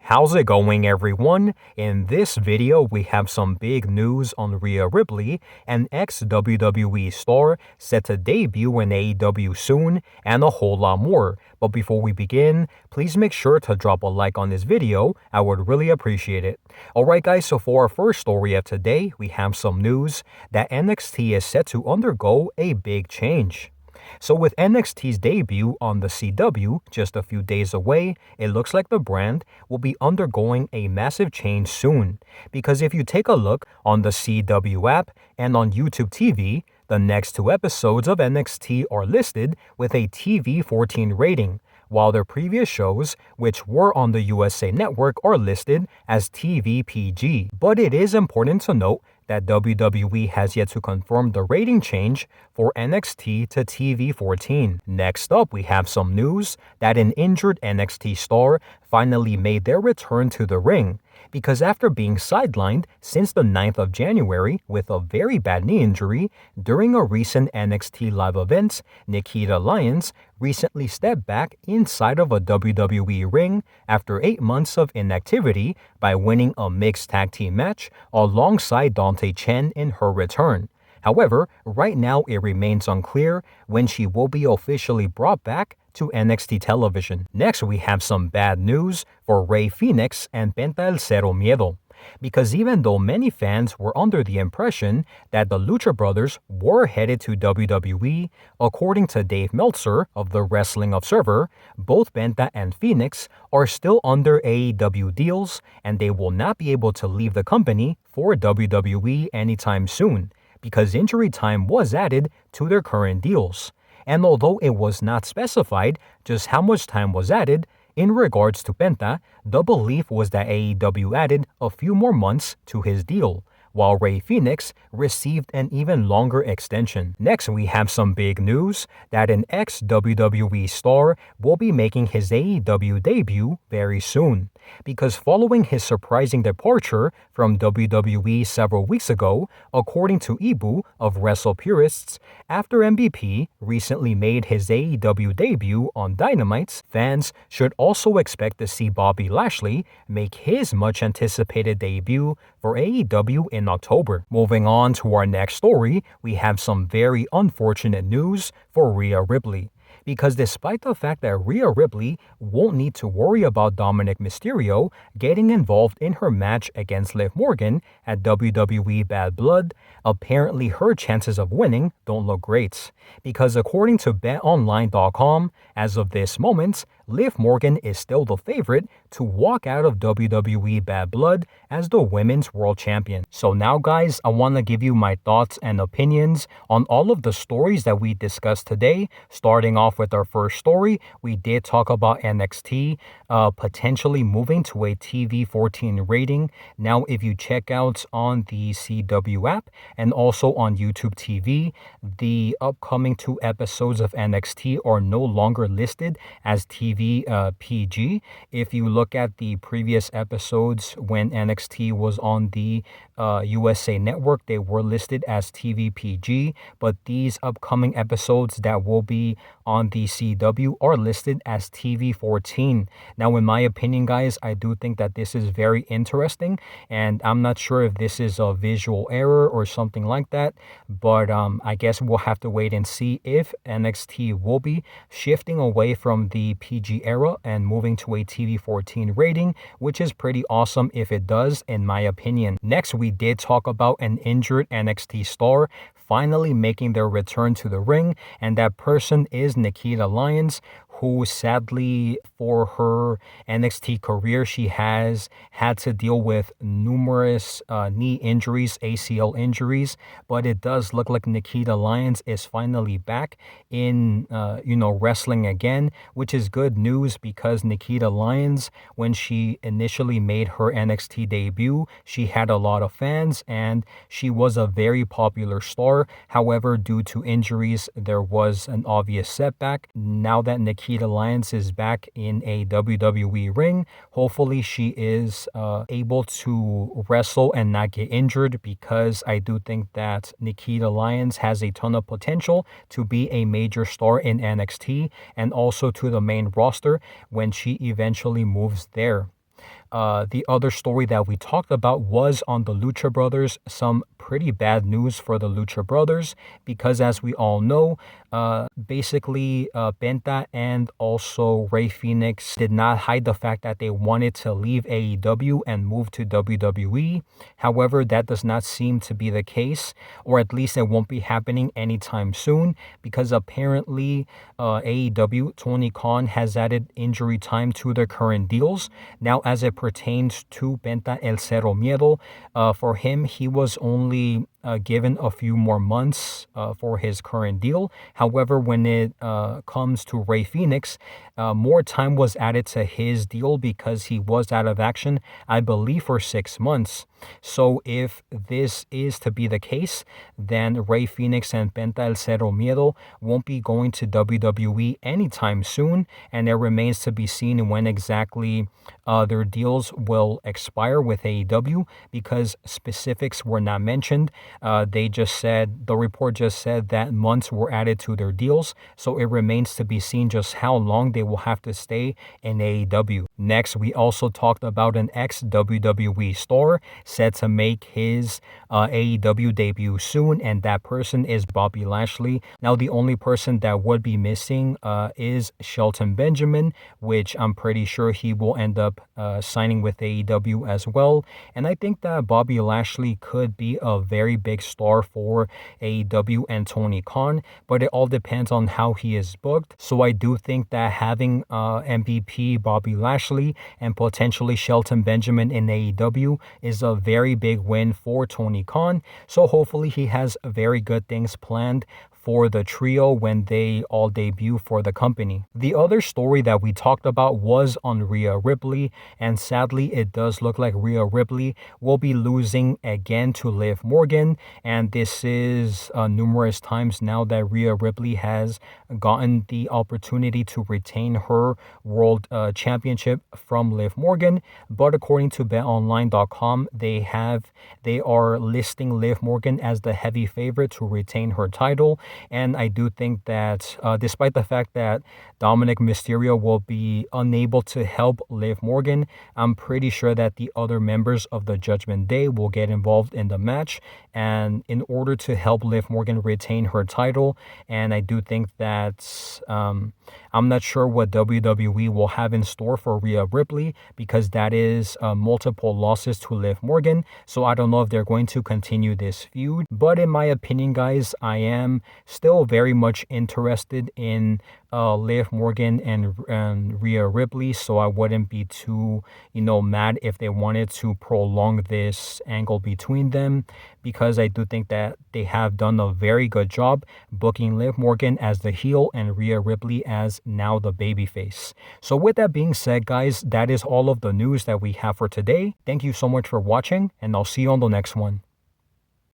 How's it going, everyone? In this video, we have some big news on Rhea Ripley, an ex-WWE star set to debut in AEW soon, and a whole lot more. But before we begin, please make sure to drop a like on this video. I would really appreciate it. Alright guys, so for our first story of today, we have some news that NXT is set to undergo a big change. So with NXT's debut on the CW just a few days away, it looks like the brand will be undergoing a massive change soon. Because if you take a look on the CW app and on YouTube TV, the next two episodes of NXT are listed with a TV14 rating, while their previous shows, which were on the USA Network, are listed as TV But it is important to note that WWE has yet to confirm the rating change for NXT to TV14. Next up, we have some news that an injured NXT star finally made their return to the ring, because after being sidelined since the 9th of January with a very bad knee injury during a recent NXT live event, Nikkita Lyons recently stepped back inside of a WWE ring after 8 months of inactivity by winning a mixed tag team match alongside Dante Chen in her return. However, right now it remains unclear when she will be officially brought back to NXT television. Next, we have some bad news for Rey Fénix and Penta El Cero Miedo, because even though many fans were under the impression that the Lucha Brothers were headed to WWE, according to Dave Meltzer of the Wrestling Observer, both Penta and Fénix are still under AEW deals and they will not be able to leave the company for WWE anytime soon, because injury time was added to their current deals. And although it was not specified just how much time was added, in regards to Penta, the belief was that AEW added a few more months to his deal, while Rey Fénix received an even longer extension. Next, we have some big news that an ex-WWE star will be making his AEW debut very soon, because following his surprising departure from WWE several weeks ago, according to Ibu of Wrestle Purists, after MVP recently made his AEW debut on Dynamite, fans should also expect to see Bobby Lashley make his much-anticipated debut for AEW in October. Moving on to our next story, we have some very unfortunate news for Rhea Ripley, because despite the fact that Rhea Ripley won't need to worry about Dominic Mysterio getting involved in her match against Liv Morgan at WWE Bad Blood, apparently her chances of winning don't look great, because according to BetOnline.com, as of this moment, Liv Morgan is still the favorite to walk out of WWE Bad Blood as the Women's World Champion. So now guys, I want to give you my thoughts and opinions on all of the stories that we discussed today. Starting off with our first story, we did talk about NXT potentially moving to a TV14 rating. Now if you check out on the CW app and also on YouTube TV, the upcoming 2 episodes of NXT are no longer listed as TV PG. If you look at the previous episodes when NXT was on the USA Network, they were listed as TV PG, but these upcoming episodes that will be on the CW are listed as TV 14. Now, in my opinion, guys, I do think that this is very interesting, and I'm not sure if this is a visual error or something like that, but I guess we'll have to wait and see if NXT will be shifting away from the PG era and moving to a TV 14 rating, which is pretty awesome if it does, in my opinion. Next, we did talk about an injured NXT star finally making their return to the ring, and that person is Nikkita Lyons, who sadly for her NXT career, she has had to deal with numerous knee injuries, ACL injuries, but it does look like Nikkita Lyons is finally back in, wrestling again, which is good news, because Nikkita Lyons, when she initially made her NXT debut, she had a lot of fans and she was a very popular star. However, due to injuries, there was an obvious setback. Now that Nikkita Lyons is back in a WWE ring, hopefully she is able to wrestle and not get injured, because I do think that Nikkita Lyons has a ton of potential to be a major star in NXT and also to the main roster when she eventually moves there. The other story that we talked about was on the Lucha Brothers. Some pretty bad news for the Lucha Brothers because, as we all know, basically Penta and also Rey Fenix did not hide the fact that they wanted to leave AEW and move to WWE. However, that does not seem to be the case, or at least it won't be happening anytime soon, because apparently AEW, Tony Khan, has added injury time to their current deals. Now, as it pertains to Penta El Cero Miedo, for him, he was only given a few more months for his current deal. However, when it comes to Rey Fenix, more time was added to his deal because he was out of action, I believe, for 6 months. So if this is to be the case, then Rey Fenix and Penta El Cero Miedo won't be going to WWE anytime soon, and it remains to be seen when exactly their deals will expire with AEW, because specifics were not mentioned. The report just said that months were added to their deals, so it remains to be seen just how long they will have to stay in AEW. Next, we also talked about an ex-WWE star set to make his AEW debut soon, and that person is Bobby Lashley. Now, the only person that would be missing is Shelton Benjamin, which I'm pretty sure he will end up signing with AEW as well. And I think that Bobby Lashley could be a very big star for AEW and Tony Khan, but it all depends on how he is booked. So I do think that having MVP Bobby Lashley and potentially Shelton Benjamin in AEW is a very big win for Tony Khan. So hopefully he has very good things planned for the trio when they all debut for the company. The other story that we talked about was on Rhea Ripley, and sadly it does look like Rhea Ripley will be losing again to Liv Morgan, and this is numerous times now that Rhea Ripley has gotten the opportunity to retain her world championship from Liv Morgan. But according to betonline.com, they are listing Liv Morgan as the heavy favorite to retain her title. And I do think that despite the fact that Dominic Mysterio will be unable to help Liv Morgan, I'm pretty sure that the other members of the Judgment Day will get involved in the match, and in order to help Liv Morgan retain her title. And I do think that I'm not sure what WWE will have in store for Rhea Ripley, because that is multiple losses to Liv Morgan. So I don't know if they're going to continue this feud. But in my opinion, guys, I am still very much interested in Liv Morgan and Rhea Ripley, so I wouldn't be too, mad if they wanted to prolong this angle between them, because I do think that they have done a very good job booking Liv Morgan as the heel and Rhea Ripley as now the babyface. So with that being said, guys, that is all of the news that we have for today. Thank you so much for watching, and I'll see you on the next one.